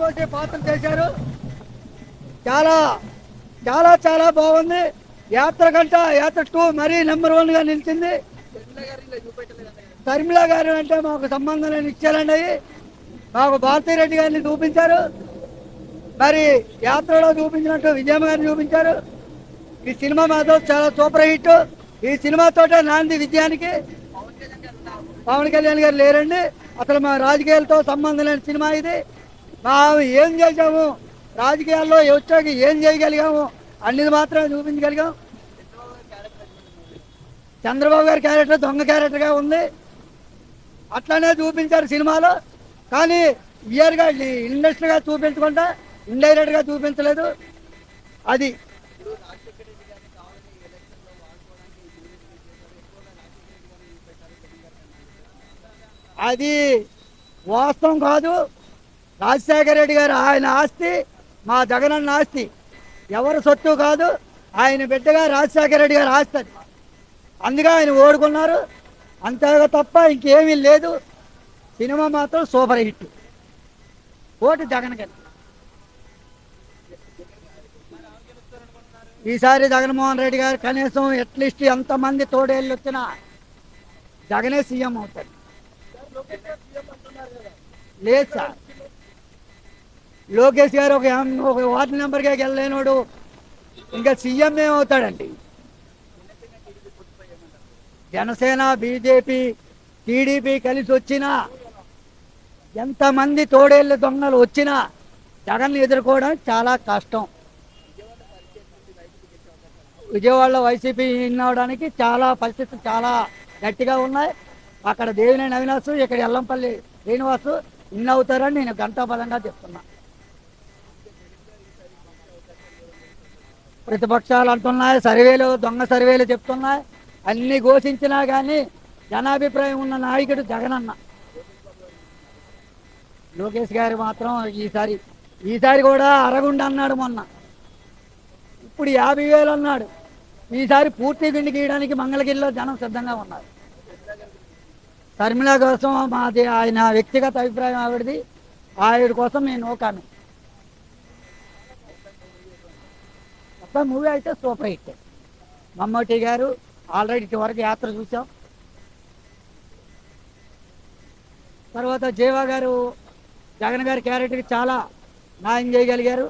ఆచితూచి పాత్ర చేశారు. చాలా చాలా చాలా బాగుంది. యాత్ర కంట యాత్ర 2 మరీ నెంబర్ 1గా నిలిచింది. శర్మిల గారు అంటే మాకు సంబంధం లేని ఇచ్చారండి. మాకు భారతీరెడ్డి గారిని చూపించారు. మరి యాత్రలో చూపించినట్టు విజయమ్మ గారిని చూపించారు. ఈ సినిమా మాత్రం చాలా సూపర్ హిట్. ఈ సినిమాతోటే నాంది విజయానికి. పవన్ కళ్యాణ్ గారు లేరండి. అసలు మా రాజకీయాలతో సంబంధం లేని సినిమా ఇది. మా ఏం చేసాము, రాజకీయాల్లో వచ్చాక ఏం చేయగలిగాము అన్నిది మాత్రమే చూపించగలిగాం. చంద్రబాబు గారి క్యారెక్టర్ దొంగ క్యారెక్టర్గా ఉంది. అట్లానే చూపించారు సినిమాలో. కానీ ఇయర్గా ఇండస్ట్రీగా చూపించకుండా ఇండైరెక్ట్గా చూపించలేదు. అది అది వాస్తవం కాదు. రాజశేఖర రెడ్డి గారు ఆయన ఆస్తి మా జగనన్న ఆస్తి, ఎవరు సొత్తు కాదు. ఆయన బిడ్డగా రాజశేఖర రెడ్డి గారు ఆస్తి అది. అందుకే ఆయన ఓడుకున్నారు. అంతేగా తప్ప ఇంకేమీ లేదు. సినిమా మాత్రం సూపర్ హిట్. ఓటు జగన్ గారు. ఈసారి జగన్మోహన్ రెడ్డి గారు కనీసం అట్లీస్ట్ ఎంతమంది తోడేళ్ళు వచ్చినా జగనే సీఎం అవుతాడు. లేదు సార్, లోకేష్ గారు ఒక వార్డు నెంబర్గా వెళ్ళలేనోడు ఇంకా సీఎం ఏమవుతాడండి. జనసేన, బీజేపీ, టీడీపీ కలిసి వచ్చినా, ఎంతమంది తోడేళ్ళు దొంగలు వచ్చినా జగన్ ఎదుర్కోవడం చాలా కష్టం. విజయవాడలో వైసీపీ విన్ అవడానికి చాలా పరిస్థితులు చాలా గట్టిగా ఉన్నాయి. అక్కడ దేవినేని అవినాష్, ఇక్కడ ఎల్లంపల్లి శ్రీనివాసు విన్ అవుతారని నేను ఘంటాపదంగా చెప్తున్నా. ప్రతిపక్షాలు అంటున్నాయి, సర్వేలు దొంగ సర్వేలు చెప్తున్నాయి. అన్ని ఘోషించినా కానీ జనాభిప్రాయం ఉన్న నాయకుడు జగనన్న. లోకేష్ గారు మాత్రం ఈసారి కూడా అరగుండ అన్నాడు మొన్న, ఇప్పుడు 50,000 అన్నాడు. ఈసారి పూర్తి పిండి గీయడానికి మంగళగిరిలో జనం సిద్ధంగా ఉన్నారు. శర్మిల కోసం మాది ఆయన వ్యక్తిగత అభిప్రాయం. ఆవిడ కోసం నేను నోకాను. మొత్తం మూవీ అయితే సూపర్ హిట్. మమ్మూటి గారు ఆల్రెడీ ఇటువరకు యాత్ర చూసాం. తర్వాత జీవా గారు జగన్ గారి క్యారెక్టర్కి చాలా న్యాయం చేయగలిగారు.